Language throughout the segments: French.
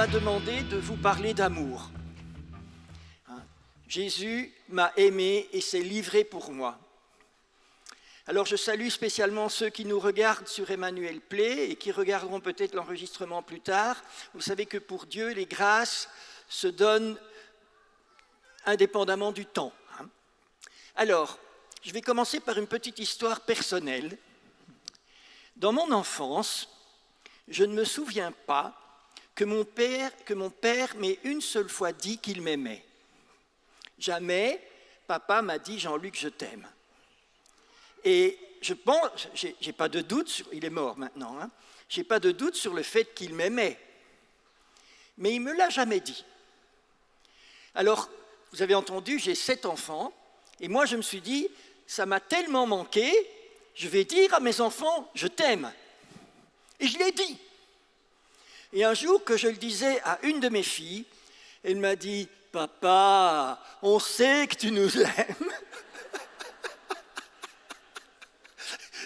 m'a demandé de vous parler d'amour. Jésus m'a aimé et s'est livré pour moi. Alors je salue spécialement ceux qui nous regardent sur Emmanuel Play et qui regarderont peut-être l'enregistrement plus tard. Vous savez que pour Dieu, les grâces se donnent indépendamment du temps. Alors, je vais commencer par une petite histoire personnelle. Dans mon enfance, je ne me souviens pas que mon père m'ait une seule fois dit qu'il m'aimait. Jamais papa m'a dit « Jean-Luc, je t'aime ». Et je pense, j'ai pas de doute, il est mort maintenant, j'ai pas de doute sur le fait qu'il m'aimait. Mais il ne me l'a jamais dit. Alors, vous avez entendu, j'ai 7 enfants, et moi je me suis dit, ça m'a tellement manqué, je vais dire à mes enfants, je t'aime. Et je l'ai dit. Et un jour que je le disais à une de mes filles, elle m'a dit, papa, on sait que tu nous aimes.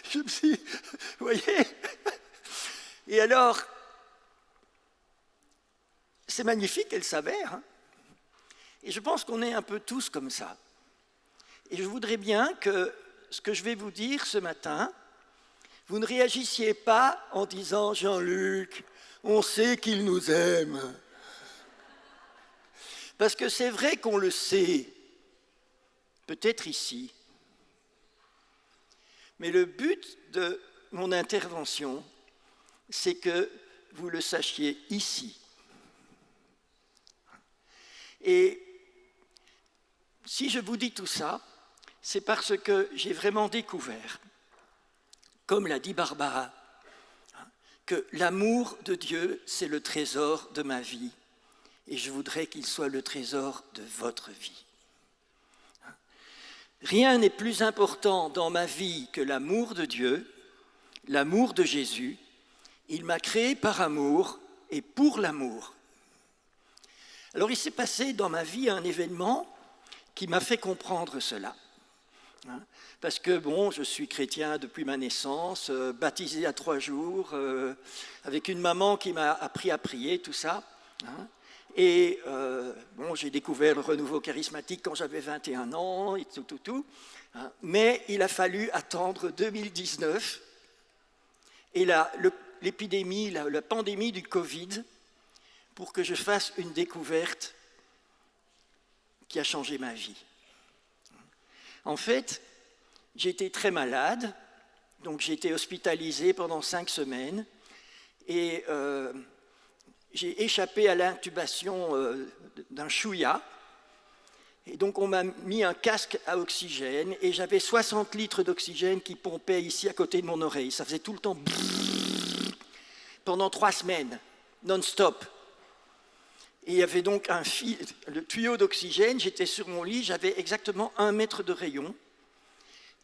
Je me suis, vous voyez. Et alors, c'est magnifique, elle savait. Et je pense qu'on est un peu tous comme ça. Et je voudrais bien que ce que je vais vous dire ce matin, vous ne réagissiez pas en disant « Jean-Luc, on sait qu'il nous aime ». Parce que c'est vrai qu'on le sait, peut-être ici. Mais le but de mon intervention, c'est que vous le sachiez ici. Et si je vous dis tout ça, c'est parce que j'ai vraiment découvert, comme l'a dit Barbara, que l'amour de Dieu, c'est le trésor de ma vie. Et je voudrais qu'il soit le trésor de votre vie. Rien n'est plus important dans ma vie que l'amour de Dieu, l'amour de Jésus. Il m'a créé par amour et pour l'amour. Alors il s'est passé dans ma vie un événement qui m'a fait comprendre cela. Parce que bon, je suis chrétien depuis ma naissance, baptisé à 3 jours, avec une maman qui m'a appris à prier, tout ça. Et bon, j'ai découvert le renouveau charismatique quand j'avais 21 ans, et tout. Mais il a fallu attendre 2019 et l'épidémie, la pandémie du Covid, pour que je fasse une découverte qui a changé ma vie. En fait, j'ai été très malade, donc j'ai été hospitalisé pendant 5 semaines et j'ai échappé à l'intubation d'un chouïa. Et donc on m'a mis un casque à oxygène et j'avais 60 litres d'oxygène qui pompaient ici à côté de mon oreille. Ça faisait tout le temps pendant 3 semaines, non-stop. Et il y avait donc un fil, le tuyau d'oxygène, j'étais sur mon lit, j'avais exactement 1 mètre de rayon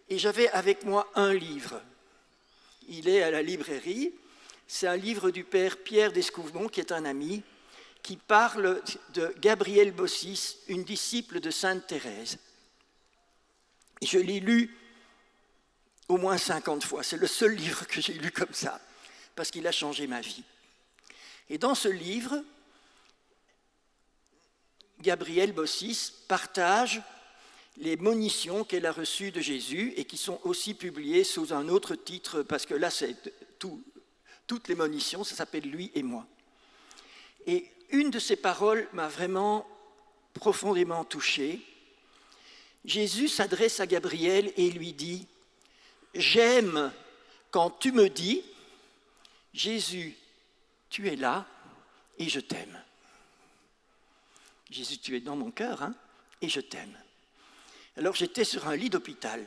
et j'avais avec moi un livre. Il est à la librairie, c'est un livre du père Pierre d'Escouvemont, qui est un ami, qui parle de Gabrielle Bossis, une disciple de Sainte Thérèse. Et je l'ai lu au moins 50 fois, c'est le seul livre que j'ai lu comme ça, parce qu'il a changé ma vie. Et dans ce livre, Gabrielle Bossis partage les monitions qu'elle a reçues de Jésus et qui sont aussi publiées sous un autre titre, parce que là, c'est toutes les monitions, ça s'appelle « Lui et moi ». Et une de ces paroles m'a vraiment profondément touché. Jésus s'adresse à Gabrielle et lui dit « J'aime quand tu me dis, Jésus, tu es là et je t'aime. » Jésus, tu es dans mon cœur, et je t'aime. Alors j'étais sur un lit d'hôpital.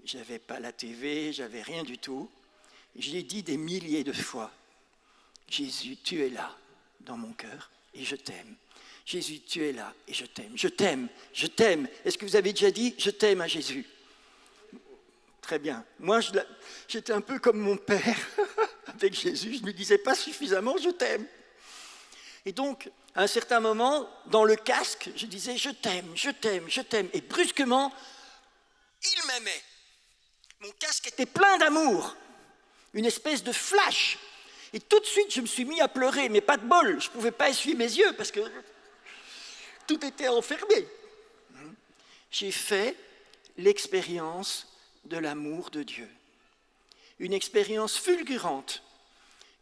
Je n'avais pas la TV, je n'avais rien du tout. Je l'ai dit des milliers de fois. Jésus, tu es là dans mon cœur et je t'aime. Jésus, tu es là et je t'aime. Je t'aime, je t'aime. Est-ce que vous avez déjà dit je t'aime à Jésus? Très bien. Moi, j'étais un peu comme mon père avec Jésus. Je ne lui disais pas suffisamment je t'aime. Et donc, à un certain moment, dans le casque, je disais « je t'aime, je t'aime, je t'aime ». Et brusquement, il m'aimait. Mon casque était plein d'amour, une espèce de flash. Et tout de suite, je me suis mis à pleurer, mais pas de bol, je ne pouvais pas essuyer mes yeux parce que tout était enfermé. J'ai fait l'expérience de l'amour de Dieu. Une expérience fulgurante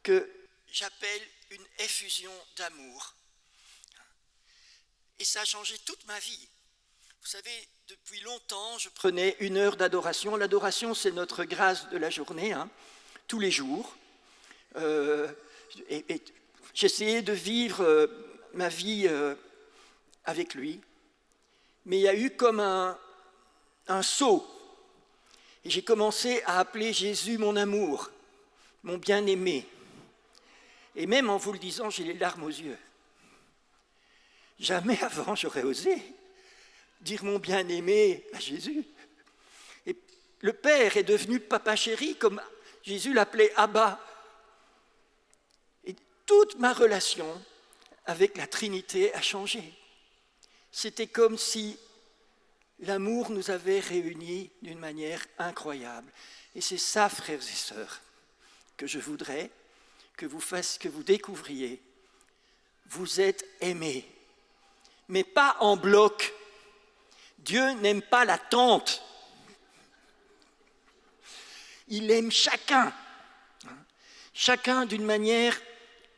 que j'appelle une effusion d'amour. Et ça a changé toute ma vie. Vous savez, depuis longtemps, je prenais 1 heure d'adoration. L'adoration, c'est notre grâce de la journée, tous les jours. Et j'essayais de vivre ma vie avec lui. Mais il y a eu comme un saut. Et j'ai commencé à appeler Jésus mon amour, mon bien-aimé. Et même en vous le disant, j'ai les larmes aux yeux. Jamais avant, j'aurais osé dire mon bien-aimé à Jésus. Et le Père est devenu papa chéri, comme Jésus l'appelait Abba. Et toute ma relation avec la Trinité a changé. C'était comme si l'amour nous avait réunis d'une manière incroyable. Et c'est ça, frères et sœurs, que je voudrais que vous découvriez. Vous êtes aimés, mais pas en bloc. Dieu n'aime pas la tente. Il aime chacun, chacun d'une manière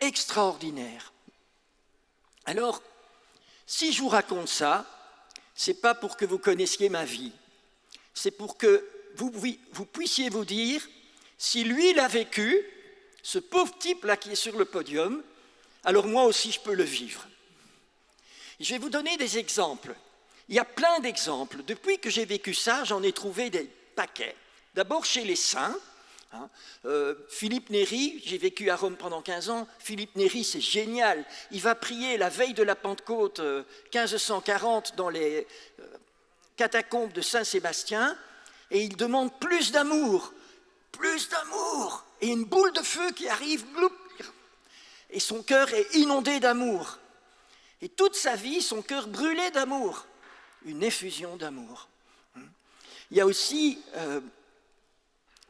extraordinaire. Alors, si je vous raconte ça, ce n'est pas pour que vous connaissiez ma vie, c'est pour que vous puissiez vous dire, si lui l'a vécu, ce pauvre type-là qui est sur le podium, alors moi aussi je peux le vivre. Je vais vous donner des exemples. Il y a plein d'exemples. Depuis que j'ai vécu ça, j'en ai trouvé des paquets. D'abord chez les saints. Philippe Néri, j'ai vécu à Rome pendant 15 ans. Philippe Néri, c'est génial. Il va prier la veille de la Pentecôte 1540 dans les catacombes de Saint-Sébastien et il demande plus d'amour. Et une boule de feu qui arrive, gloup, et son cœur est inondé d'amour. Et toute sa vie, son cœur brûlait d'amour. Une effusion d'amour. Il y a aussi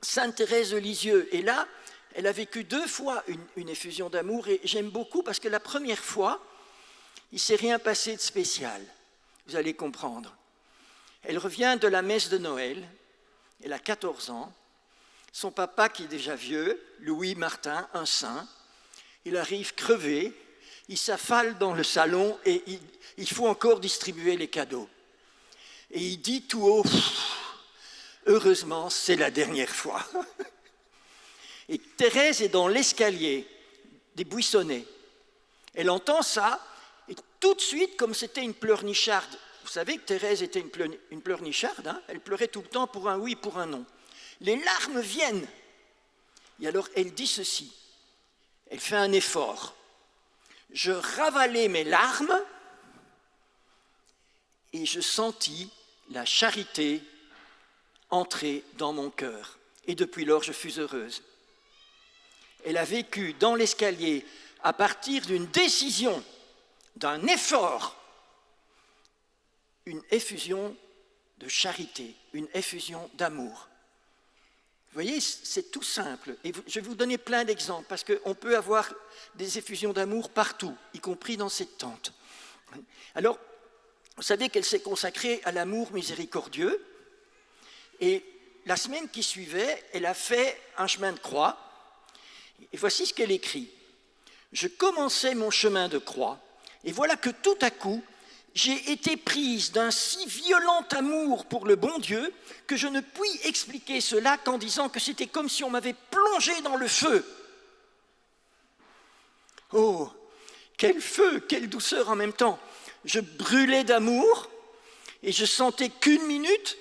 Sainte Thérèse de Lisieux. Et là, elle a vécu 2 fois une effusion d'amour. Et j'aime beaucoup parce que la première fois, il ne s'est rien passé de spécial. Vous allez comprendre. Elle revient de la messe de Noël. Elle a 14 ans. Son papa, qui est déjà vieux, Louis Martin, un saint, il arrive crevé. Il s'affale dans le salon et il faut encore distribuer les cadeaux. Et il dit tout haut, heureusement, c'est la dernière fois. Et Thérèse est dans l'escalier des Buissonnets. Elle entend ça, et tout de suite, comme c'était une pleurnicharde, vous savez que Thérèse était une pleurnicharde, elle pleurait tout le temps pour un oui, pour un non. Les larmes viennent. Et alors, elle dit ceci, elle fait un effort. Je ravalai mes larmes et je sentis la charité entrer dans mon cœur. Et depuis lors, je fus heureuse. Elle a vécu dans l'escalier, à partir d'une décision, d'un effort, une effusion de charité, une effusion d'amour. Vous voyez, c'est tout simple. Et je vais vous donner plein d'exemples, parce qu'on peut avoir des effusions d'amour partout, y compris dans cette tente. Alors, vous savez qu'elle s'est consacrée à l'amour miséricordieux, et la semaine qui suivait, elle a fait un chemin de croix, et voici ce qu'elle écrit. « Je commençais mon chemin de croix, et voilà que tout à coup, j'ai été prise d'un si violent amour pour le bon Dieu que je ne puis expliquer cela qu'en disant que c'était comme si on m'avait plongé dans le feu. Oh, quel feu, quelle douceur en même temps. Je brûlais d'amour et je sentais qu'une minute,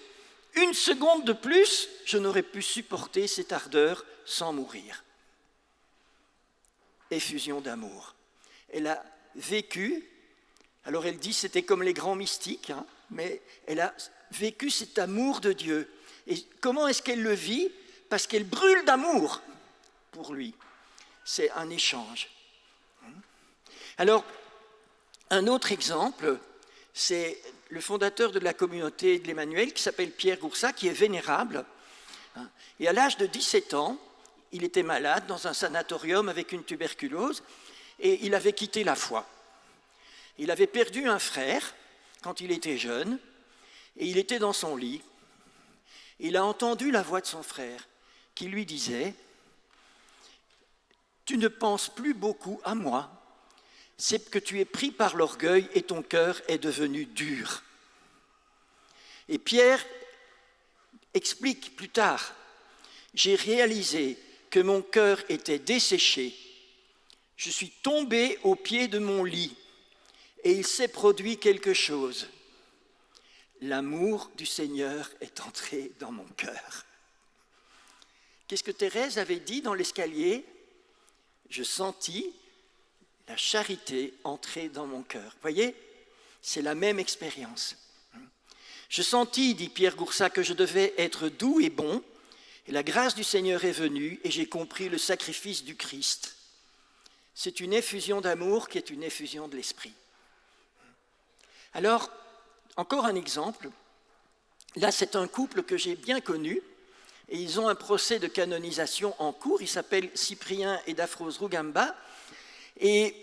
1 seconde de plus, je n'aurais pu supporter cette ardeur sans mourir. Effusion d'amour. Elle a vécu. Alors elle dit c'était comme les grands mystiques, mais elle a vécu cet amour de Dieu. Et comment est-ce qu'elle le vit? Parce qu'elle brûle d'amour pour lui. C'est un échange. Alors, un autre exemple, c'est le fondateur de la communauté de l'Emmanuel qui s'appelle Pierre Goursat, qui est vénérable. Et à l'âge de 17 ans, il était malade dans un sanatorium avec une tuberculose et il avait quitté la foi. Il avait perdu un frère quand il était jeune et il était dans son lit. Il a entendu la voix de son frère qui lui disait « Tu ne penses plus beaucoup à moi, c'est que tu es pris par l'orgueil et ton cœur est devenu dur. » Et Pierre explique plus tard « J'ai réalisé que mon cœur était desséché. Je suis tombé au pied de mon lit et il s'est produit quelque chose. L'amour du Seigneur est entré dans mon cœur. » Qu'est-ce que Thérèse avait dit dans l'escalier? Je sentis la charité entrer dans mon cœur. Vous voyez, c'est la même expérience. Je sentis, dit Pierre Goursat, que je devais être doux et bon, et la grâce du Seigneur est venue, et j'ai compris le sacrifice du Christ. C'est une effusion d'amour qui est une effusion de l'Esprit. Alors, encore un exemple. Là, c'est un couple que j'ai bien connu, et ils ont un procès de canonisation en cours. Ils s'appellent Cyprien et Daphrose Rugamba, et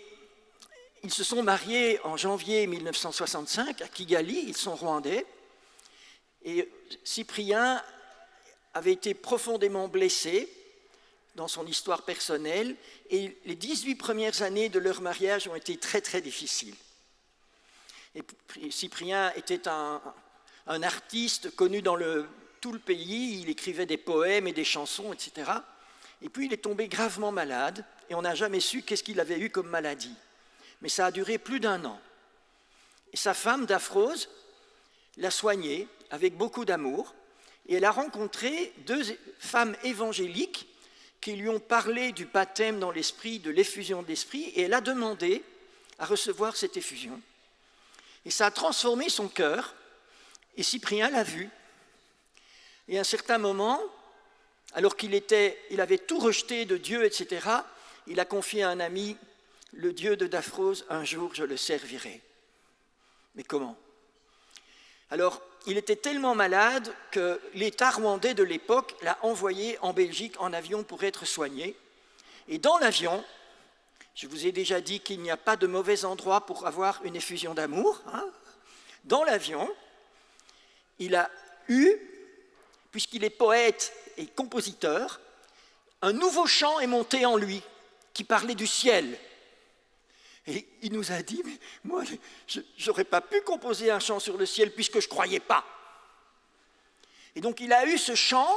ils se sont mariés en janvier 1965 à Kigali, ils sont rwandais, et Cyprien avait été profondément blessé dans son histoire personnelle, et les 18 premières années de leur mariage ont été très très difficiles. Et Cyprien était un artiste connu dans tout le pays, il écrivait des poèmes et des chansons, etc. Et puis il est tombé gravement malade, et on n'a jamais su qu'est-ce qu'il avait eu comme maladie. Mais ça a duré plus d'1 an. Et sa femme, Daphrose, l'a soigné avec beaucoup d'amour, et elle a rencontré 2 femmes évangéliques qui lui ont parlé du baptême dans l'esprit, de l'effusion de l'esprit, et elle a demandé à recevoir cette effusion. Et ça a transformé son cœur, et Cyprien l'a vu. Et à un certain moment, alors qu'il avait tout rejeté de Dieu, etc., il a confié à un ami, le Dieu de Daphrose, un jour je le servirai. Mais comment? Alors, il était tellement malade que l'État rwandais de l'époque l'a envoyé en Belgique en avion pour être soigné. Et dans l'avion, je vous ai déjà dit qu'il n'y a pas de mauvais endroit pour avoir une effusion d'amour. Dans l'avion, il a eu, puisqu'il est poète et compositeur, un nouveau chant est monté en lui qui parlait du ciel. Et il nous a dit, mais moi, je n'aurais pas pu composer un chant sur le ciel puisque je ne croyais pas. Et donc il a eu ce chant,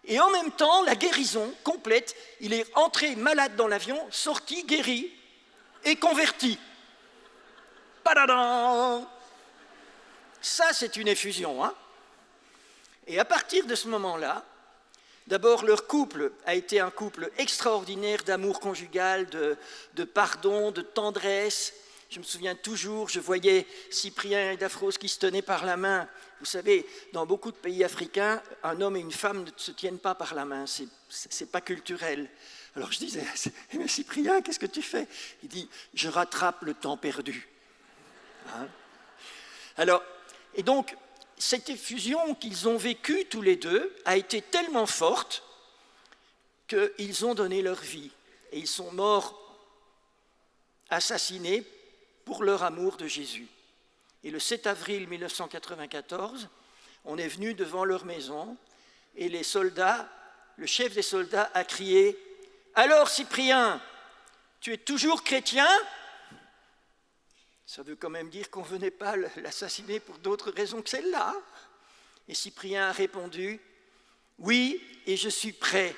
et en même temps, la guérison complète. Il est entré malade dans l'avion, sorti, guéri et converti. Padadam! Ça, c'est une effusion. Et à partir de ce moment-là, d'abord, leur couple a été un couple extraordinaire d'amour conjugal, de pardon, de tendresse. Je me souviens toujours, je voyais Cyprien et Daphrose qui se tenaient par la main. Vous savez, dans beaucoup de pays africains, un homme et une femme ne se tiennent pas par la main, c'est pas culturel. Alors je disais, mais Cyprien, qu'est-ce que tu fais? Il dit, je rattrape le temps perdu. Alors, et donc, cette effusion qu'ils ont vécue tous les deux a été tellement forte qu'ils ont donné leur vie. Et ils sont morts assassinés pour leur amour de Jésus. Et le 7 avril 1994, on est venu devant leur maison et les soldats, le chef des soldats a crié « Alors Cyprien, tu es toujours chrétien ?» Ça veut quand même dire qu'on ne venait pas l'assassiner pour d'autres raisons que celle-là. Et Cyprien a répondu « Oui, et je suis prêt.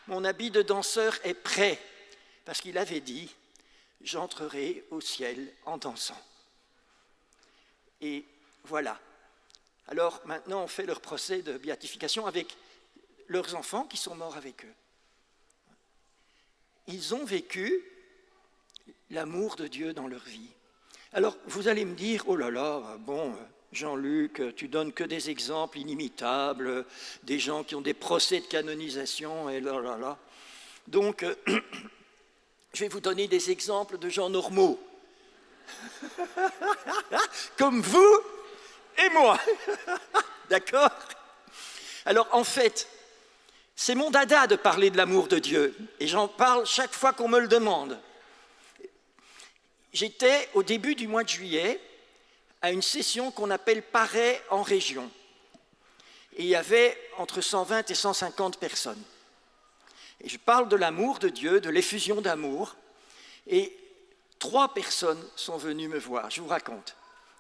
Mon habit de danseur est prêt. » Parce qu'il avait dit « J'entrerai au ciel en dansant. » Et voilà. Alors maintenant, on fait leur procès de béatification avec leurs enfants qui sont morts avec eux. Ils ont vécu l'amour de Dieu dans leur vie. Alors, vous allez me dire, oh là là, bon, Jean-Luc, tu donnes que des exemples inimitables, des gens qui ont des procès de canonisation, et là là là. Donc, je vais vous donner des exemples de gens normaux, comme vous et moi, d'accord? Alors, en fait, C'est mon dada de parler de l'amour de Dieu, et j'en parle chaque fois qu'on me le demande. J'étais, au début du mois de juillet, à une session qu'on appelle Paray en région. Et il y avait entre 120 et 150 personnes. Et je parle de l'amour de Dieu, de l'effusion d'amour, et 3 personnes sont venues me voir, je vous raconte.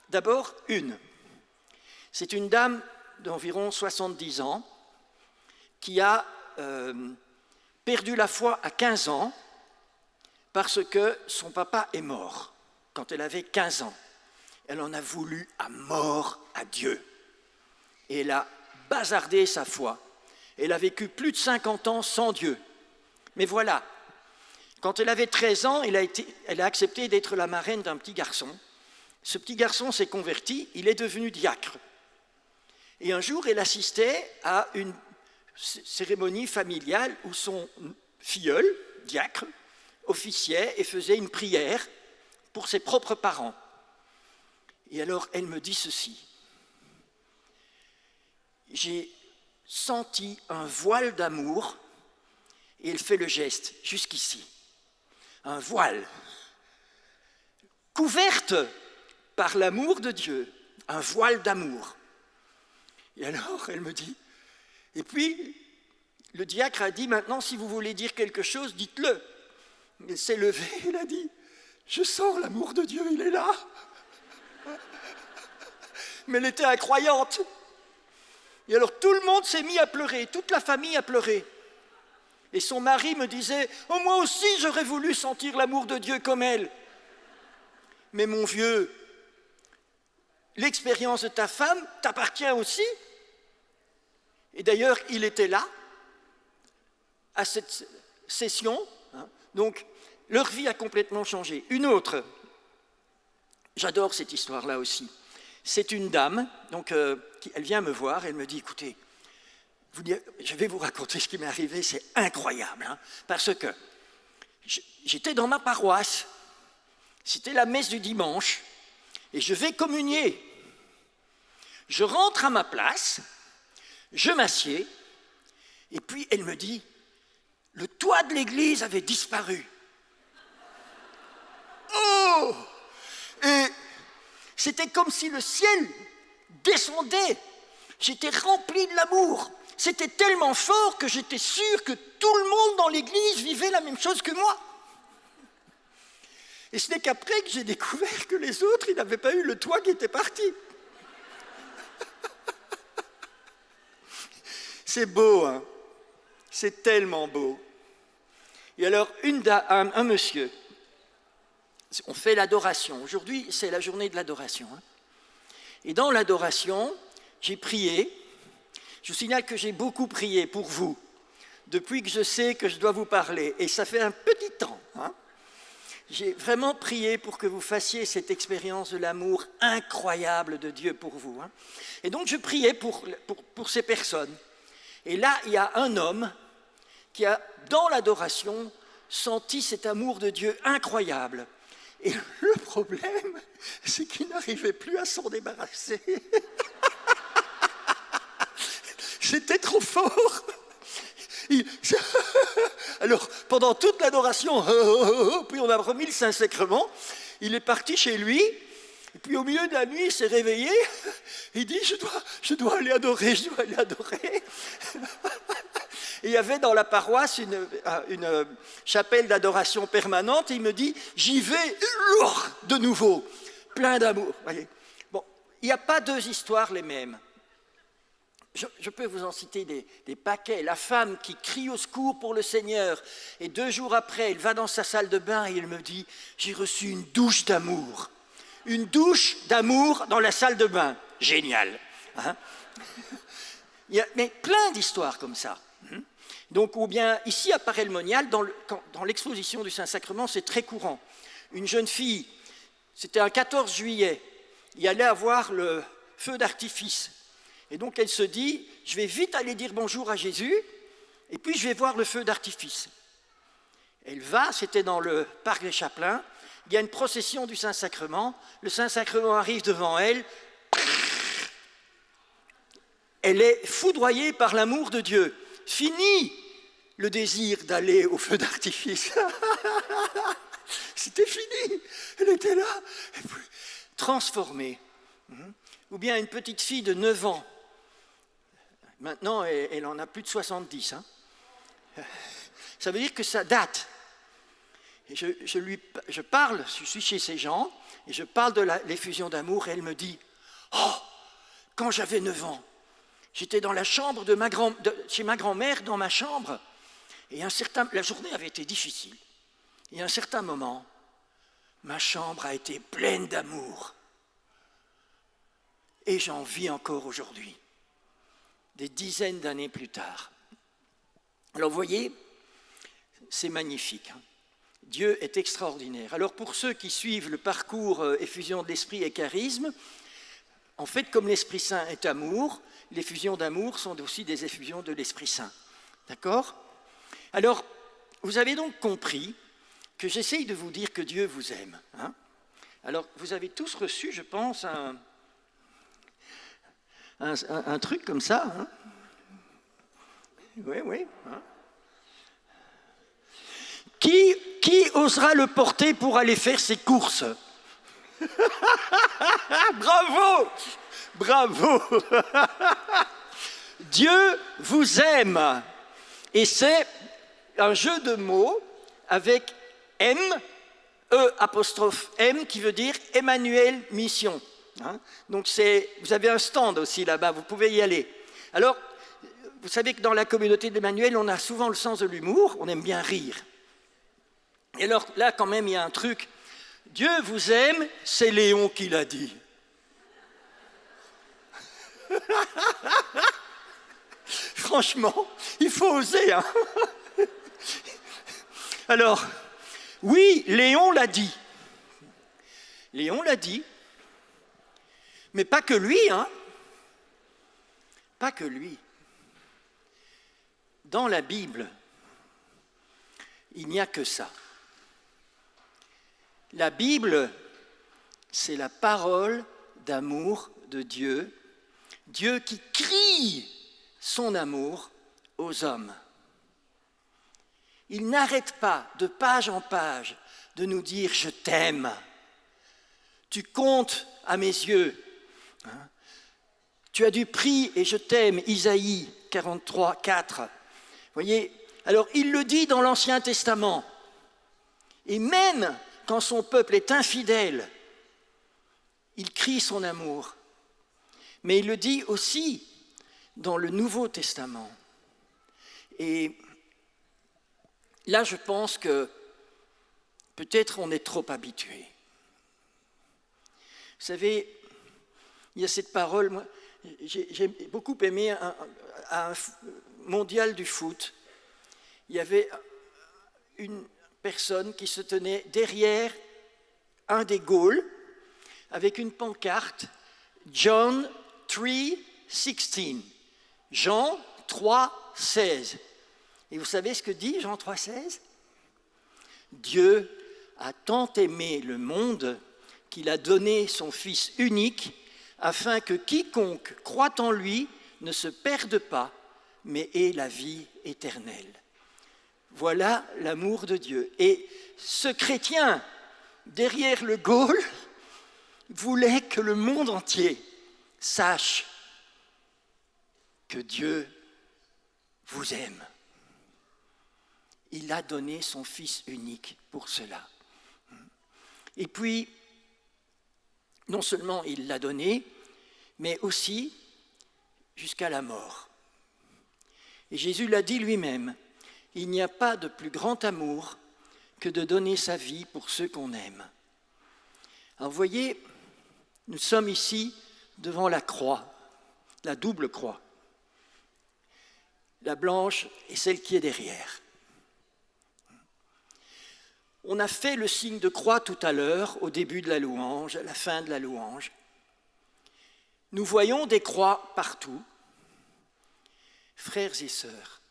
D'abord, une. C'est une dame d'environ 70 ans qui a perdu la foi à 15 ans parce que son papa est mort quand elle avait 15 ans. Elle en a voulu à mort à Dieu. Et elle a bazardé sa foi. Elle a vécu plus de 50 ans sans Dieu. Mais voilà, quand elle avait 13 ans, elle a accepté d'être la marraine d'un petit garçon. Ce petit garçon s'est converti, il est devenu diacre. Et un jour, elle assistait à une cérémonie familiale où son filleul, diacre, officiait et faisait une prière pour ses propres parents. Et alors, elle me dit ceci. J'ai senti un voile d'amour, et elle fait le geste jusqu'ici. Un voile, couverte par l'amour de Dieu, un voile d'amour. Et alors, elle me dit, et puis, le diacre a dit, maintenant, si vous voulez dire quelque chose, dites-le. Elle s'est levée, elle a dit, je sens l'amour de Dieu, il est là. Mais elle était incroyante. Et alors, tout le monde s'est mis à pleurer, toute la famille a pleuré. Et son mari me disait, oh, moi aussi, j'aurais voulu sentir l'amour de Dieu comme elle. Mais mon vieux, l'expérience de ta femme t'appartient aussi. Et d'ailleurs, il était là, à cette session. Donc, leur vie a complètement changé. Une autre, j'adore cette histoire-là aussi. C'est une dame, donc, elle vient me voir, elle me dit, écoutez, je vais vous raconter ce qui m'est arrivé, c'est incroyable, parce que j'étais dans ma paroisse, c'était la messe du dimanche, et je vais communier. Je rentre à ma place, je m'assieds, et puis elle me dit, le toit de l'église avait disparu. Oh! Et c'était comme si le ciel descendait. J'étais rempli de l'amour. C'était tellement fort que j'étais sûr que tout le monde dans l'église vivait la même chose que moi. Et ce n'est qu'après que j'ai découvert que les autres, ils n'avaient pas eu le toit qui était parti. C'est beau, hein? C'est tellement beau. Et alors, un monsieur, on fait l'adoration. Aujourd'hui, c'est la journée de l'adoration. Et dans l'adoration, j'ai prié. Je vous signale que j'ai beaucoup prié pour vous, depuis que je sais que je dois vous parler. Et ça fait un petit temps. J'ai vraiment prié pour que vous fassiez cette expérience de l'amour incroyable de Dieu pour vous. Et donc, je priais pour ces personnes. Et là, il y a un homme qui a, dans l'adoration, senti cet amour de Dieu incroyable. Et le problème, c'est qu'il n'arrivait plus à s'en débarrasser. C'était trop fort. Alors, pendant toute l'adoration, puis on a remis le Saint-Sacrement, il est parti chez lui, et puis au milieu de la nuit, il s'est réveillé, il dit, je dois aller adorer, je dois aller adorer. Et il y avait dans la paroisse une chapelle d'adoration permanente, et il me dit, j'y vais de nouveau, plein d'amour. Voyez. Bon, il n'y a pas 2 histoires les mêmes. Je peux vous en citer des paquets. La femme qui crie au secours pour le Seigneur, et 2 jours après, elle va dans sa salle de bain et elle me dit, j'ai reçu une douche d'amour. Une douche d'amour dans la salle de bain. Génial. Il y a mais plein d'histoires comme ça. Donc, ou bien, ici à Paray-le-Monial, dans l'exposition du Saint-Sacrement, c'est très courant. Une jeune fille, c'était un 14 juillet, il allait avoir le feu d'artifice. Et donc, elle se dit, je vais vite aller dire bonjour à Jésus, et puis je vais voir le feu d'artifice. Elle va, c'était dans le parc des Chapelains, il y a une procession du Saint-Sacrement, le Saint-Sacrement arrive devant elle, elle est foudroyée par l'amour de Dieu. fini le désir d'aller au feu d'artifice. C'était fini. Elle était là, et puis, transformée. Ou bien une petite fille de 9 ans. Maintenant, elle en a plus de 70. Hein. Ça veut dire que ça date. Et je suis chez ces gens, et je parle de l'effusion d'amour, et elle me dit, « Oh, quand j'avais 9 ans, j'étais dans la chambre chez ma grand-mère, dans ma chambre, et la journée avait été difficile. Et à un certain moment, ma chambre a été pleine d'amour. Et j'en vis encore aujourd'hui, des dizaines d'années plus tard. » Alors vous voyez, c'est magnifique. Hein. Dieu est extraordinaire. Alors pour ceux qui suivent le parcours effusion de l'esprit et charisme, en fait, comme l'Esprit Saint est amour, les effusions d'amour sont aussi des effusions de l'Esprit Saint. D'accord ? Alors, vous avez donc compris que j'essaye de vous dire que Dieu vous aime. Hein ? Alors, vous avez tous reçu, je pense, un truc comme ça. Hein ? Oui. Hein ? Qui osera le porter pour aller faire ses courses ? Bravo. Dieu vous aime. Et c'est un jeu de mots avec M, E''M, qui veut dire Emmanuel Mission. Hein? Donc vous avez un stand aussi là-bas, vous pouvez y aller. Alors, vous savez que dans la communauté d'Emmanuel, on a souvent le sens de l'humour, on aime bien rire. Et alors là, quand même, il y a un truc. Dieu vous aime, c'est Léon qui l'a dit. Franchement, il faut oser. Hein. Alors, oui, Léon l'a dit. Léon l'a dit. Mais pas que lui, hein. Pas que lui. Dans la Bible, il n'y a que ça. La Bible, c'est la parole d'amour de Dieu, Dieu qui crie son amour aux hommes. Il n'arrête pas, de page en page, de nous dire « je t'aime ». Tu comptes à mes yeux. Hein. Tu as du prix et je t'aime, Isaïe 43, 4. Vous voyez, alors il le dit dans l'Ancien Testament. Et même quand son peuple est infidèle, il crie son amour. Mais il le dit aussi dans le Nouveau Testament. Et là, je pense que peut-être on est trop habitué. Vous savez, il y a cette parole, moi, j'ai beaucoup aimé un mondial du foot. Il y avait une personne qui se tenait derrière un des goals avec une pancarte John 3:16. Jean 3:16. Et vous savez ce que dit Jean 3:16 ? Dieu a tant aimé le monde qu'il a donné son Fils unique afin que quiconque croit en lui ne se perde pas, mais ait la vie éternelle. Voilà l'amour de Dieu. Et ce chrétien, derrière le goal, voulait que le monde entier sache que Dieu vous aime. Il a donné son Fils unique pour cela. Et puis, non seulement il l'a donné, mais aussi jusqu'à la mort. Et Jésus l'a dit lui-même, il n'y a pas de plus grand amour que de donner sa vie pour ceux qu'on aime. Alors vous voyez, nous sommes ici devant la croix, la double croix, la blanche et celle qui est derrière. On a fait le signe de croix tout à l'heure, au début de la louange, à la fin de la louange. Nous voyons des croix partout. Frères et sœurs,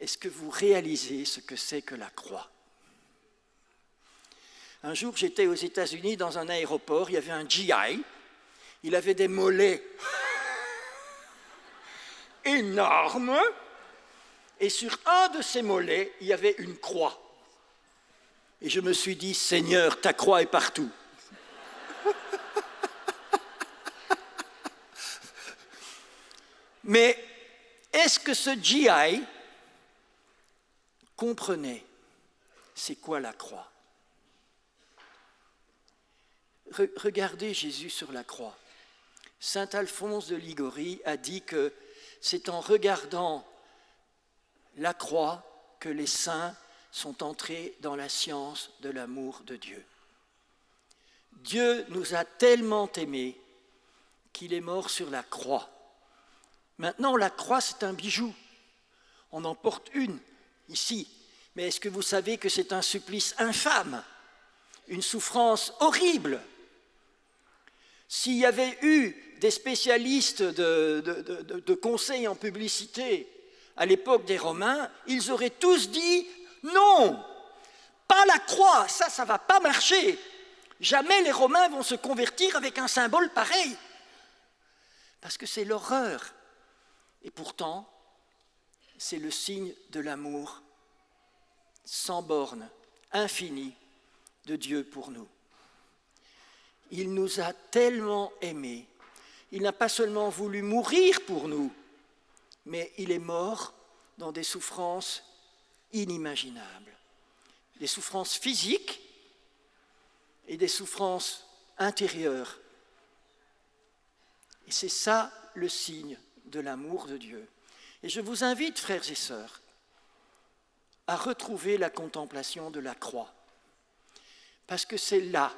est-ce que vous réalisez ce que c'est que la croix ? Un jour, j'étais aux États-Unis dans un aéroport, il y avait un GI, il avait des mollets énormes, et sur un de ses mollets, il y avait une croix. Et je me suis dit, Seigneur, ta croix est partout. Mais est-ce que ce GI comprenait c'est quoi la croix? Regardez Jésus sur la croix. Saint Alphonse de Ligorie a dit que c'est en regardant la croix que les saints sont entrés dans la science de l'amour de Dieu. Dieu nous a tellement aimés qu'il est mort sur la croix. Maintenant, la croix, c'est un bijou. On en porte une ici. Mais est-ce que vous savez que c'est un supplice infâme, une souffrance horrible? S'il y avait eu des spécialistes de conseils en publicité à l'époque des Romains, ils auraient tous dit « Non, pas la croix, ça ne va pas marcher. Jamais les Romains vont se convertir avec un symbole pareil. » Parce que c'est l'horreur. Et pourtant, c'est le signe de l'amour sans borne, infini, de Dieu pour nous. Il nous a tellement aimés. Il n'a pas seulement voulu mourir pour nous, mais il est mort dans des souffrances inimaginables. Des souffrances physiques et des souffrances intérieures. Et c'est ça le signe de l'amour de Dieu. Et je vous invite, frères et sœurs, à retrouver la contemplation de la croix. Parce que c'est là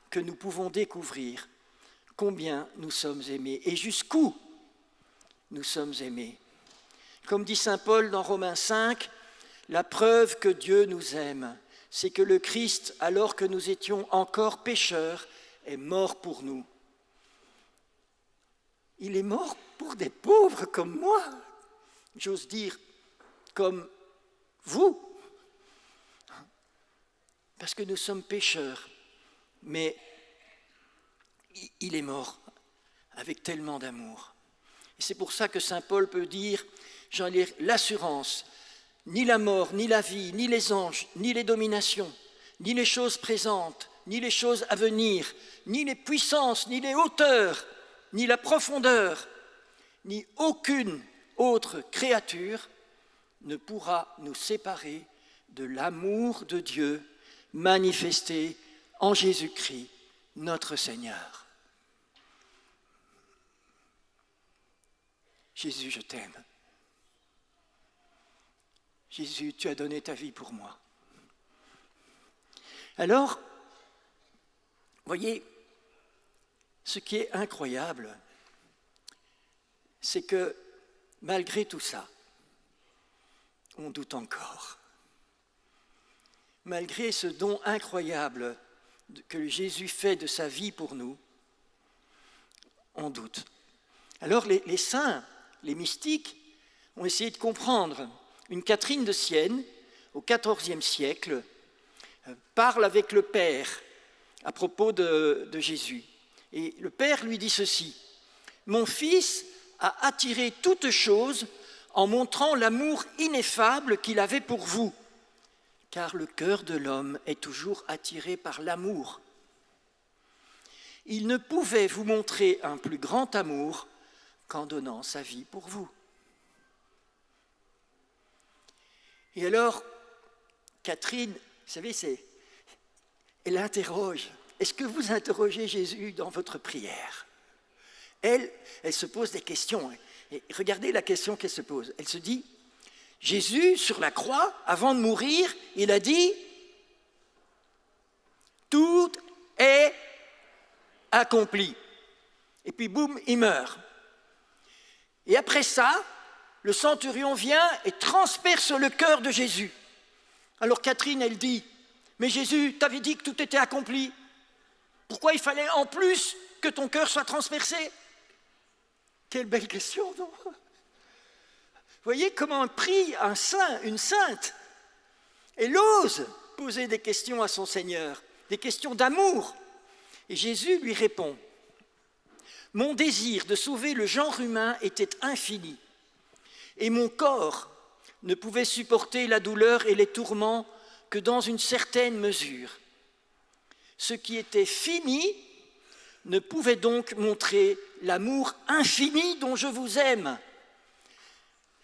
que nous pouvons découvrir combien nous sommes aimés et jusqu'où nous sommes aimés. Comme dit saint Paul dans Romains 5, la preuve que Dieu nous aime, c'est que le Christ, alors que nous étions encore pécheurs, est mort pour nous. Il est mort pour des pauvres comme moi, j'ose dire, comme vous, parce que nous sommes pécheurs, mais il est mort avec tellement d'amour. Et c'est pour ça que saint Paul peut dire, j'en ai l'assurance, ni la mort, ni la vie, ni les anges, ni les dominations, ni les choses présentes, ni les choses à venir, ni les puissances, ni les hauteurs, ni la profondeur, ni aucune autre créature ne pourra nous séparer de l'amour de Dieu manifesté en Jésus-Christ, notre Seigneur. Jésus, je t'aime. Jésus, tu as donné ta vie pour moi. Alors, voyez, ce qui est incroyable, c'est que malgré tout ça, on doute encore. Malgré ce don incroyable que Jésus fait de sa vie pour nous, on doute. Alors les saints, les mystiques, ont essayé de comprendre. Une Catherine de Sienne, au XIVe siècle, parle avec le Père à propos de Jésus. Et le Père lui dit ceci, « Mon fils a attiré toutes choses en montrant l'amour ineffable qu'il avait pour vous, car le cœur de l'homme est toujours attiré par l'amour. Il ne pouvait vous montrer un plus grand amour qu'en donnant sa vie pour vous. » Et alors, Catherine, vous savez, elle interroge. Est-ce que vous interrogez Jésus dans votre prière? Elle se pose des questions. Et regardez la question qu'elle se pose. Elle se dit, Jésus, sur la croix, avant de mourir, il a dit, tout est accompli. Et puis, boum, il meurt. Et après ça, le centurion vient et transperce le cœur de Jésus. Alors Catherine, elle dit, mais Jésus, t'avais dit que tout était accompli. Pourquoi il fallait en plus que ton cœur soit transpercé? Quelle belle question, non? Vous voyez comment on prie un saint, une sainte, elle ose poser des questions à son Seigneur, des questions d'amour. Et Jésus lui répond, « Mon désir de sauver le genre humain était infini, et mon corps ne pouvait supporter la douleur et les tourments que dans une certaine mesure. Ce qui était fini ne pouvait donc montrer l'amour infini dont je vous aime.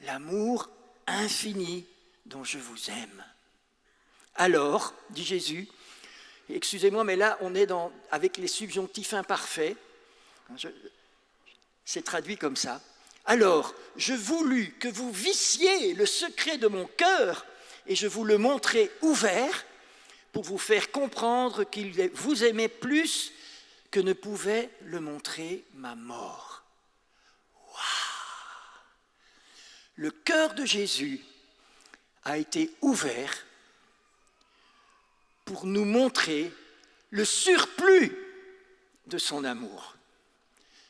L'amour infini dont je vous aime. Alors, dit Jésus, excusez-moi, mais là, on est avec les subjonctifs imparfaits. C'est traduit comme ça. Alors, je voulus que vous vissiez le secret de mon cœur et je vous le montrai ouvert pour vous faire comprendre qu'il vous aimait plus que ne pouvait le montrer ma mort. Waouh! Le cœur de Jésus a été ouvert pour nous montrer le surplus de son amour,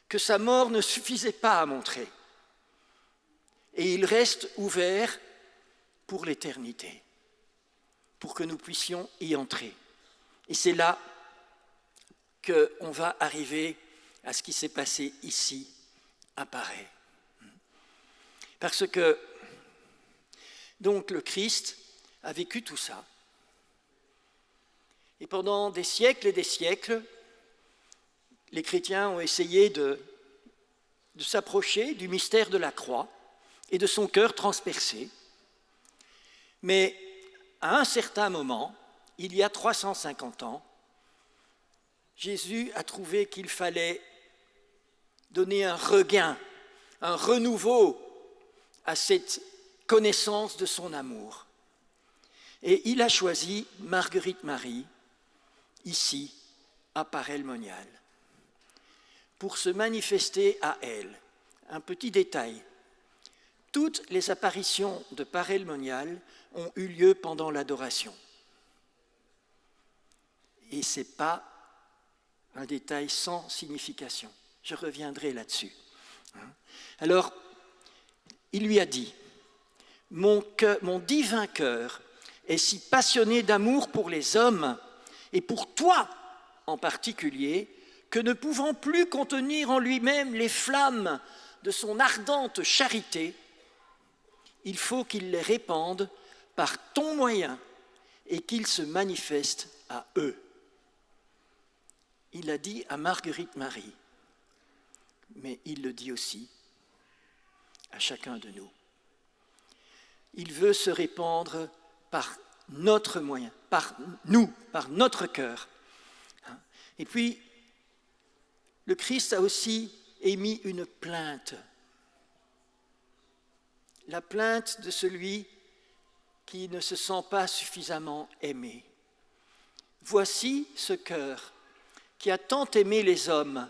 que sa mort ne suffisait pas à montrer. Et il reste ouvert pour l'éternité, pour que nous puissions y entrer. Et c'est là qu'on va arriver à ce qui s'est passé ici, à Paray. Parce que, donc, le Christ a vécu tout ça. Et pendant des siècles et des siècles, les chrétiens ont essayé de s'approcher du mystère de la croix et de son cœur transpercé. Mais à un certain moment, il y a 350 ans, Jésus a trouvé qu'il fallait donner un regain, un renouveau à cette connaissance de son amour. Et il a choisi Marguerite Marie, ici, à Paray-le-Monial, pour se manifester à elle. Un petit détail. Toutes les apparitions de Paray-le-Monial ont eu lieu pendant l'adoration. Et ce n'est pas un détail sans signification. Je reviendrai là-dessus. Alors, il lui a dit, mon divin cœur est si passionné d'amour pour les hommes et pour toi en particulier, que ne pouvant plus contenir en lui-même les flammes de son ardente charité, il faut qu'il les répande par ton moyen et qu'il se manifeste à eux. Il l'a dit à Marguerite Marie, mais il le dit aussi à chacun de nous. Il veut se répandre par notre moyen, par nous, par notre cœur. Et puis, le Christ a aussi émis une plainte. La plainte de celui qui ne se sent pas suffisamment aimé. Voici ce cœur qui a tant aimé les hommes,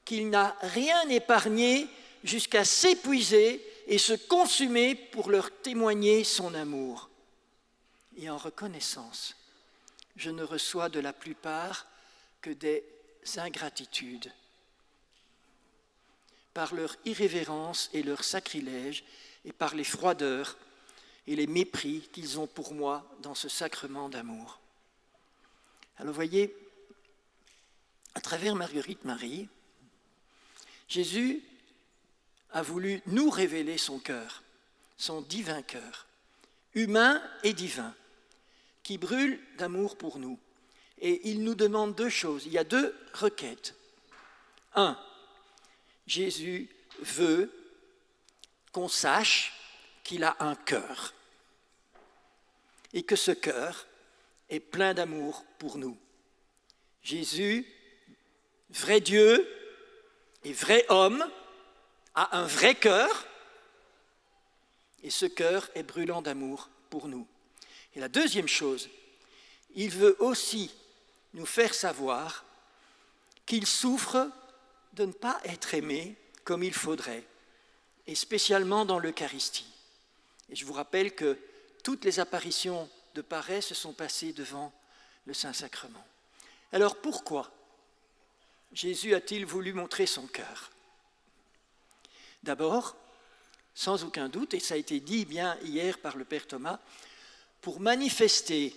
qu'il n'a rien épargné jusqu'à s'épuiser et se consumer pour leur témoigner son amour. Et en reconnaissance, je ne reçois de la plupart que des ingratitudes. Par leur irrévérence et leur sacrilège, et par les froideurs et les mépris qu'ils ont pour moi dans ce sacrement d'amour. Alors vous voyez, à travers Marguerite Marie, Jésus a voulu nous révéler son cœur, son divin cœur, humain et divin, qui brûle d'amour pour nous. Et il nous demande deux choses, il y a deux requêtes. Un, Jésus veut qu'on sache qu'il a un cœur et que ce cœur est plein d'amour pour nous. Jésus, vrai Dieu et vrai homme, a un vrai cœur et ce cœur est brûlant d'amour pour nous. Et la deuxième chose, il veut aussi nous faire savoir qu'il souffre de ne pas être aimé comme il faudrait, et spécialement dans l'Eucharistie. Et je vous rappelle que toutes les apparitions de Paray se sont passées devant le Saint-Sacrement. Alors pourquoi Jésus a-t-il voulu montrer son cœur? D'abord, sans aucun doute, et ça a été dit bien hier par le Père Thomas, pour manifester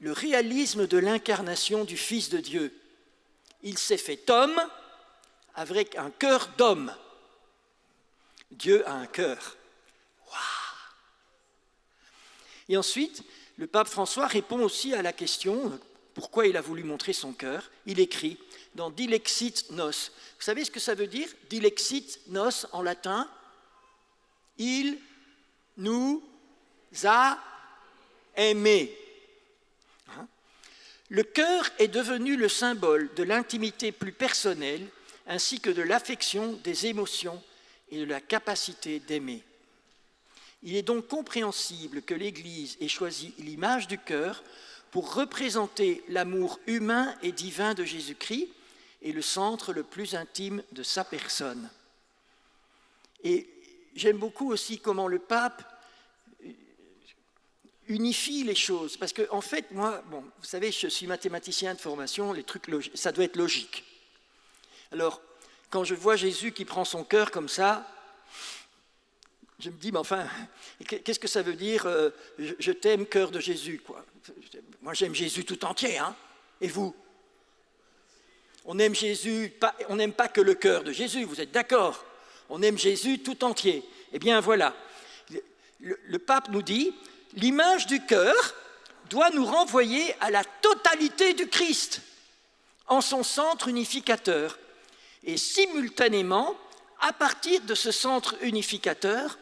le réalisme de l'incarnation du Fils de Dieu. Il s'est fait homme avec un cœur d'homme. Dieu a un cœur. Waouh! Et ensuite, le pape François répond aussi à la question pourquoi il a voulu montrer son cœur. Il écrit dans Dilexit Nos. Vous savez ce que ça veut dire, Dilexit Nos en latin? Il nous a aimés. Le cœur est devenu le symbole de l'intimité plus personnelle, ainsi que de l'affection, des émotions et de la capacité d'aimer. Il est donc compréhensible que l'Église ait choisi l'image du cœur pour représenter l'amour humain et divin de Jésus-Christ et le centre le plus intime de sa personne. Et j'aime beaucoup aussi comment le pape unifie les choses, parce que en fait, moi, vous savez, je suis mathématicien de formation, les trucs ça doit être logique. Alors, quand je vois Jésus qui prend son cœur comme ça, je me dis, mais enfin, qu'est-ce que ça veut dire je t'aime, cœur de Jésus, quoi. Moi, j'aime Jésus tout entier, hein. Et vous? On aime Jésus, on n'aime pas que le cœur de Jésus, vous êtes d'accord? On aime Jésus tout entier. Eh bien, voilà. Le pape nous dit, l'image du cœur doit nous renvoyer à la totalité du Christ, en son centre unificateur. Et simultanément, à partir de ce centre unificateur,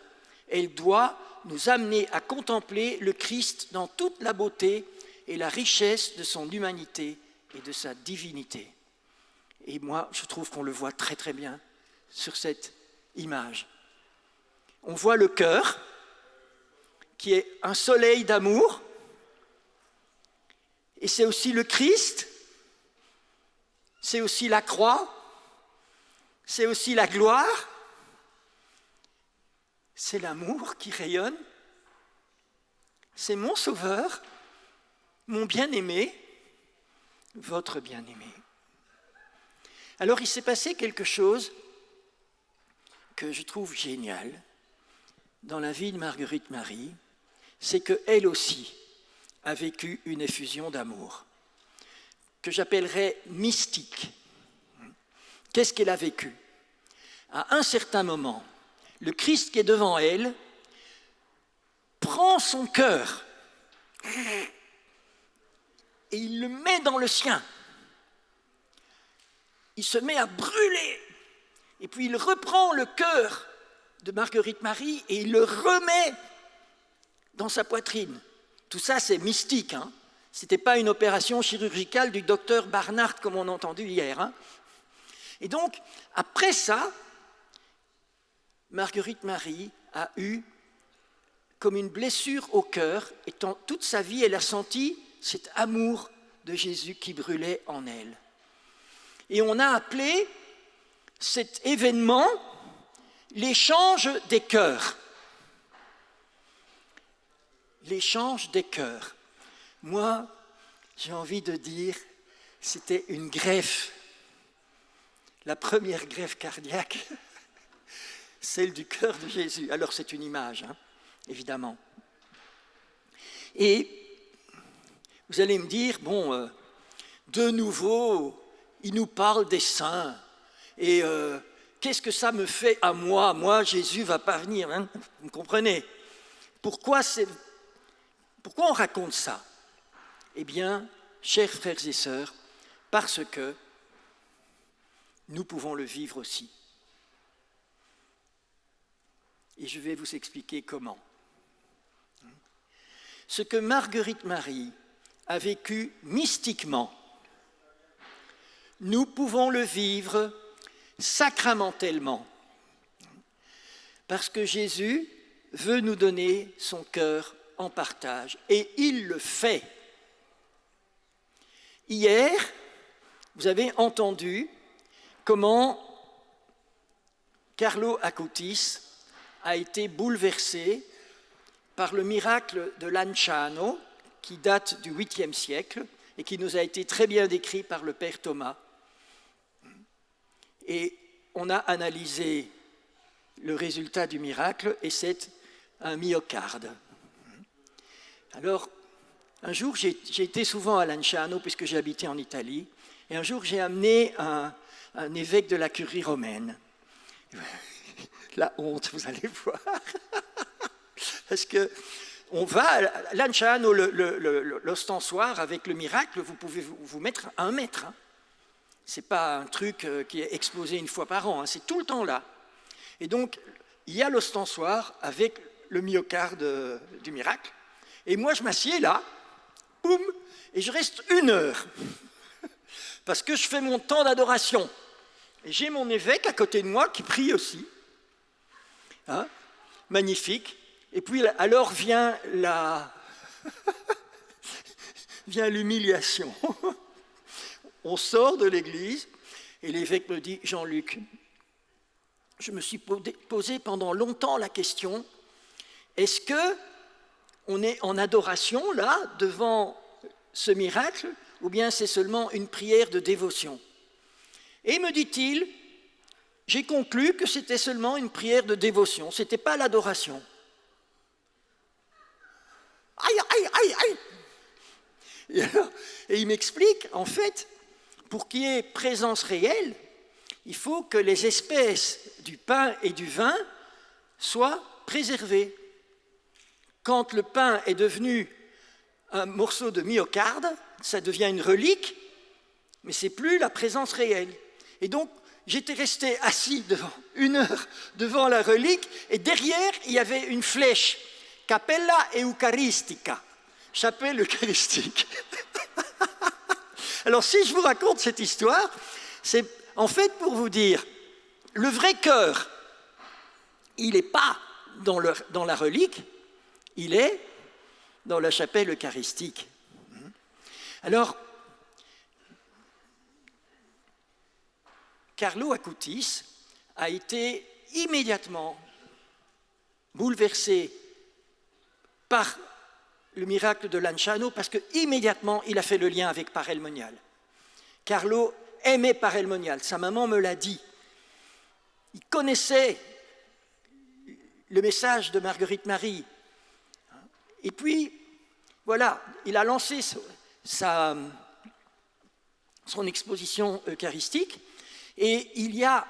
elle doit nous amener à contempler le Christ dans toute la beauté et la richesse de son humanité et de sa divinité. Et moi, je trouve qu'on le voit très très bien sur cette image. On voit le cœur, qui est un soleil d'amour, et c'est aussi le Christ, c'est aussi la croix, c'est aussi la gloire, c'est l'amour qui rayonne, c'est mon sauveur, mon bien-aimé, votre bien-aimé. Alors il s'est passé quelque chose que je trouve génial dans la vie de Marguerite Marie, c'est qu'elle aussi a vécu une effusion d'amour, que j'appellerais mystique. Qu'est-ce qu'elle a vécu? À un certain moment, le Christ qui est devant elle prend son cœur et il le met dans le sien. Il se met à brûler. Et puis il reprend le cœur de Marguerite Marie et il le remet dans sa poitrine. Tout ça, c'est mystique. Hein. Ce n'était pas une opération chirurgicale du docteur Barnard, comme on a entendu hier. Hein. Et donc, après ça, Marguerite Marie a eu comme une blessure au cœur, et toute sa vie, elle a senti cet amour de Jésus qui brûlait en elle. Et on a appelé cet événement l'échange des cœurs. L'échange des cœurs. Moi, j'ai envie de dire, c'était une greffe. La première greffe cardiaque, celle du cœur de Jésus. Alors c'est une image, hein, évidemment. Et vous allez me dire, bon, de nouveau, il nous parle des saints. Et qu'est-ce que ça me fait à moi? Moi, Jésus ne va pas venir. Hein, vous comprenez? Pourquoi on raconte ça? Eh bien, chers frères et sœurs, parce que nous pouvons le vivre aussi. Et je vais vous expliquer comment. Ce que Marguerite Marie a vécu mystiquement, nous pouvons le vivre sacramentellement. Parce que Jésus veut nous donner son cœur en partage. Et il le fait. Hier, vous avez entendu comment Carlo Acutis a été bouleversé par le miracle de Lanciano, qui date du 8e siècle et qui nous a été très bien décrit par le père Thomas. Et on a analysé le résultat du miracle et c'est un myocarde. Alors, un jour, j'ai été souvent à Lanciano puisque j'ai habité en Italie, et un jour j'ai amené un évêque de la curie romaine. La honte, vous allez voir. Parce que on va, Lanciano, l'ostensoir avec le miracle, vous pouvez vous mettre à 1 mètre. Hein. Ce n'est pas un truc qui est exposé une fois par an, hein, c'est tout le temps là. Et donc, il y a l'ostensoir avec le myocarde du miracle. Et moi, je m'assieds là, boum, et je reste 1 heure. Parce que je fais mon temps d'adoration. Et j'ai mon évêque à côté de moi qui prie aussi. Hein, magnifique. Et puis alors vient vient l'humiliation. On sort de l'église et l'évêque me dit, Jean-Luc, je me suis posé pendant longtemps la question, est-ce qu'on est en adoration là, devant ce miracle, ou bien c'est seulement une prière de dévotion? Et me dit-il, j'ai conclu que c'était seulement une prière de dévotion, ce n'était pas l'adoration. Aïe, aïe, aïe, aïe. Et il m'explique, en fait, pour qu'il y ait présence réelle, il faut que les espèces du pain et du vin soient préservées. Quand le pain est devenu un morceau de myocarde, ça devient une relique, mais ce n'est plus la présence réelle. Et donc, j'étais resté assis devant 1 heure devant la relique, et derrière, il y avait une flèche. Capella Eucharistica, chapelle eucharistique. Alors, si je vous raconte cette histoire, c'est en fait pour vous dire, le vrai cœur, il n'est pas dans la relique, il est dans la chapelle eucharistique. Alors, Carlo Acutis a été immédiatement bouleversé par le miracle de Lanciano, parce qu'immédiatement, il a fait le lien avec Parel Monial. Carlo aimait Parel Monial, sa maman me l'a dit. Il connaissait le message de Marguerite Marie. Et puis, voilà, il a lancé son exposition eucharistique, et il y a,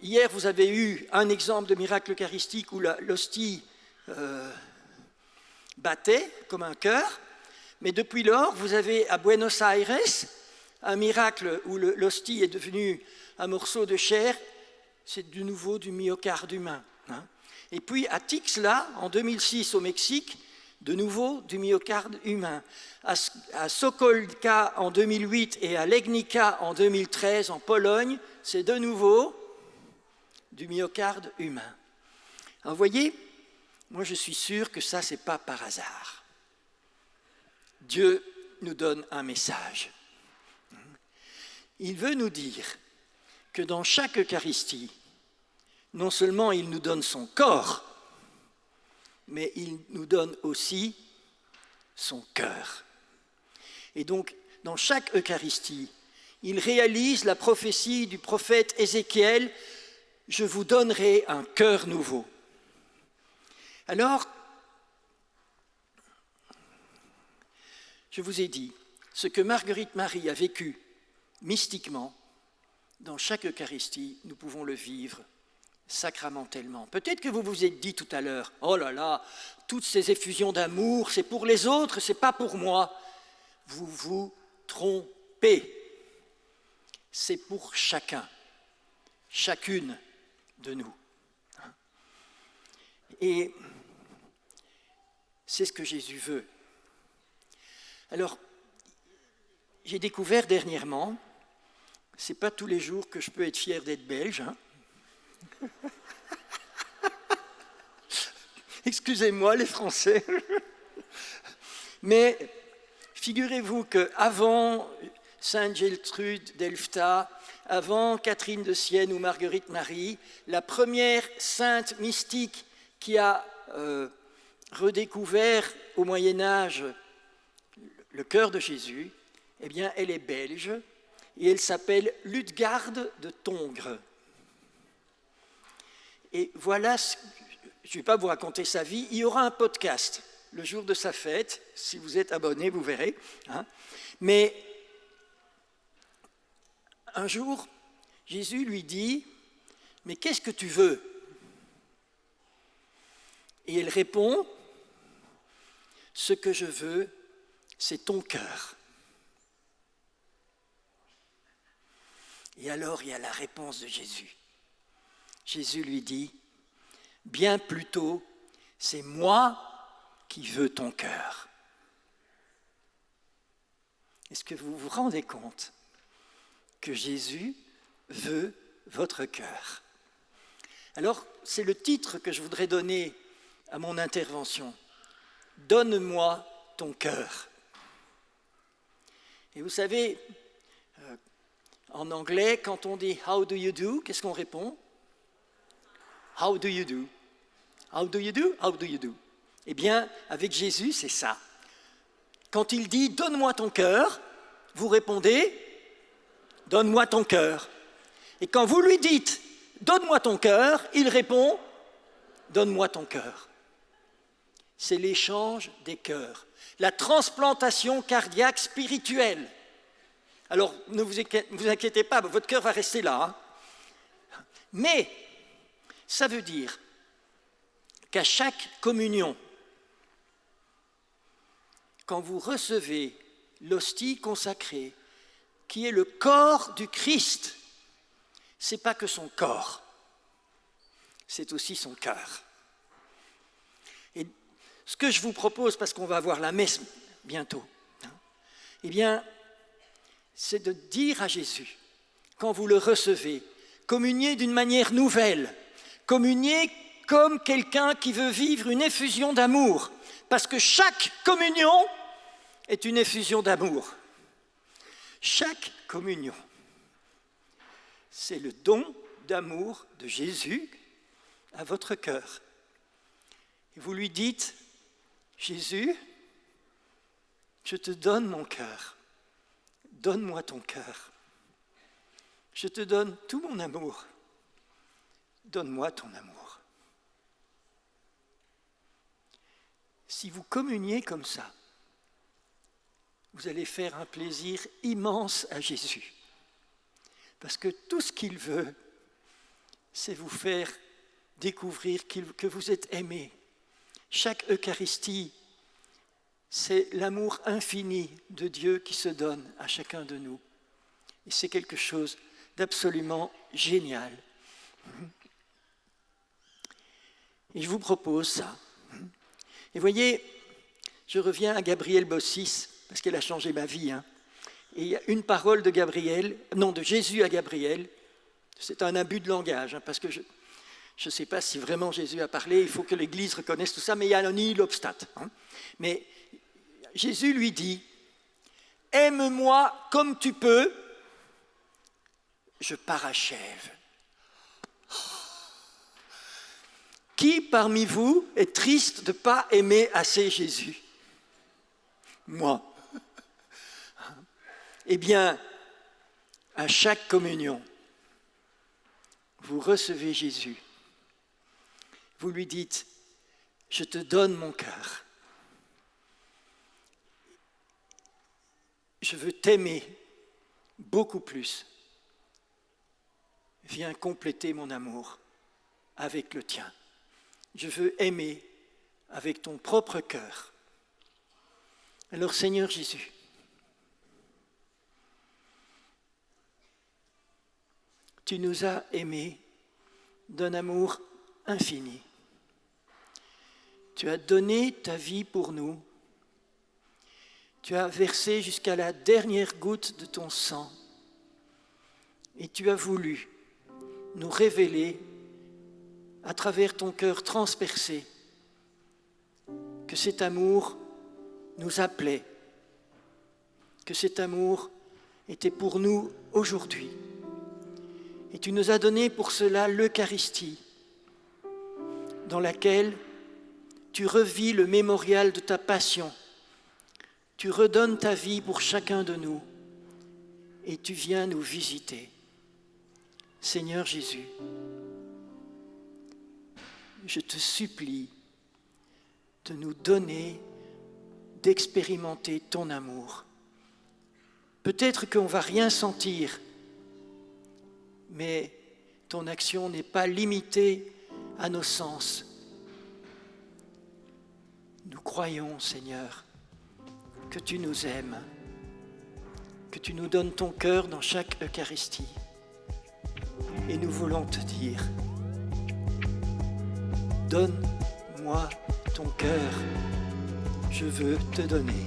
hier vous avez eu un exemple de miracle eucharistique où l'hostie battait comme un cœur, mais depuis lors, vous avez à Buenos Aires un miracle où l'hostie est devenue un morceau de chair, c'est de nouveau du myocarde humain. Hein. Et puis à Tixla, en 2006 au Mexique, de nouveau du myocarde humain. À Sokolka en 2008 et à Legnica en 2013 en Pologne, c'est de nouveau du myocarde humain. Alors, vous voyez, moi je suis sûr que ça, ce n'est pas par hasard. Dieu nous donne un message. Il veut nous dire que dans chaque Eucharistie, non seulement il nous donne son corps, mais il nous donne aussi son cœur. Et donc, dans chaque Eucharistie, il réalise la prophétie du prophète Ézéchiel, « Je vous donnerai un cœur nouveau ». Alors, je vous ai dit, ce que Marguerite Marie a vécu mystiquement, dans chaque Eucharistie, nous pouvons le vivre sacramentellement. Peut-être que vous vous êtes dit tout à l'heure, oh là là, toutes ces effusions d'amour, c'est pour les autres, c'est pas pour moi. Vous vous trompez. C'est pour chacun, chacune de nous. Et c'est ce que Jésus veut. Alors, j'ai découvert dernièrement, c'est pas tous les jours que je peux être fier d'être belge, hein. Excusez-moi les Français. Mais figurez-vous qu'avant Sainte Gertrude d'Elfta, avant Catherine de Sienne ou Marguerite Marie, la première sainte mystique qui a redécouvert au Moyen-Âge le cœur de Jésus, eh bien, elle est belge et elle s'appelle Ludegarde de Tongres. Et voilà, je ne vais pas vous raconter sa vie, il y aura un podcast le jour de sa fête, si vous êtes abonné, vous verrez. Hein. Mais un jour, Jésus lui dit, « Mais qu'est-ce que tu veux ?» Et elle répond, ce que je veux, c'est ton cœur. Et alors il y a la réponse de Jésus. Jésus lui dit, bien plutôt, c'est moi qui veux ton cœur. Est-ce que vous vous rendez compte que Jésus veut votre cœur? Alors, c'est le titre que je voudrais donner à mon intervention. Donne-moi ton cœur. Et vous savez, en anglais, quand on dit « How do you do », qu'est-ce qu'on répond? « How do you do »« How do you do »« How do you do » Eh bien, avec Jésus, c'est ça. Quand il dit « Donne-moi ton cœur », vous répondez « Donne-moi ton cœur ». Et quand vous lui dites « Donne-moi ton cœur », il répond « Donne-moi ton cœur ». C'est l'échange des cœurs, la transplantation cardiaque spirituelle. Alors, ne vous inquiétez pas, votre cœur va rester là. Hein. Mais, ça veut dire qu'à chaque communion, quand vous recevez l'hostie consacrée, qui est le corps du Christ, ce n'est pas que son corps, c'est aussi son cœur. Et ce que je vous propose, parce qu'on va avoir la messe bientôt, eh bien, c'est de dire à Jésus, quand vous le recevez, communiez d'une manière nouvelle, communiez comme quelqu'un qui veut vivre une effusion d'amour, parce que chaque communion est une effusion d'amour. Chaque communion, c'est le don d'amour de Jésus à votre cœur. Et vous lui dites, Jésus, je te donne mon cœur. Donne-moi ton cœur. Je te donne tout mon amour. Donne-moi ton amour. Si vous communiez comme ça, vous allez faire un plaisir immense à Jésus. Parce que tout ce qu'il veut, c'est vous faire découvrir que vous êtes aimé. Chaque Eucharistie, c'est l'amour infini de Dieu qui se donne à chacun de nous. Et c'est quelque chose d'absolument génial. Et je vous propose ça. Et voyez, je reviens à Gabrielle Bossis, parce qu'elle a changé ma vie. Hein. Et il y a une parole de Jésus à Gabriel. C'est un abus de langage, hein, parce que je ne sais pas si vraiment Jésus a parlé, il faut que l'Église reconnaisse tout ça, mais il y a un nihil obstat. Hein. Mais Jésus lui dit, « Aime-moi comme tu peux, je parachève. » Qui parmi vous est triste de ne pas aimer assez Jésus? Moi. Eh bien, à chaque communion, vous recevez Jésus. Vous lui dites, je te donne mon cœur. Je veux t'aimer beaucoup plus. Viens compléter mon amour avec le tien. Je veux aimer avec ton propre cœur. Alors Seigneur Jésus, tu nous as aimés d'un amour infini. Tu as donné ta vie pour nous. Tu as versé jusqu'à la dernière goutte de ton sang. Et tu as voulu nous révéler à travers ton cœur transpercé que cet amour nous appelait, que cet amour était pour nous aujourd'hui. Et tu nous as donné pour cela l'Eucharistie, dans laquelle tu revis le mémorial de ta passion, tu redonnes ta vie pour chacun de nous et tu viens nous visiter. Seigneur Jésus, je te supplie de nous donner, d'expérimenter ton amour. Peut-être qu'on ne va rien sentir, mais ton action n'est pas limitée à nos sens. Nous croyons, Seigneur, que tu nous aimes, que tu nous donnes ton cœur dans chaque Eucharistie. Et nous voulons te dire, donne-moi ton cœur, je veux te donner.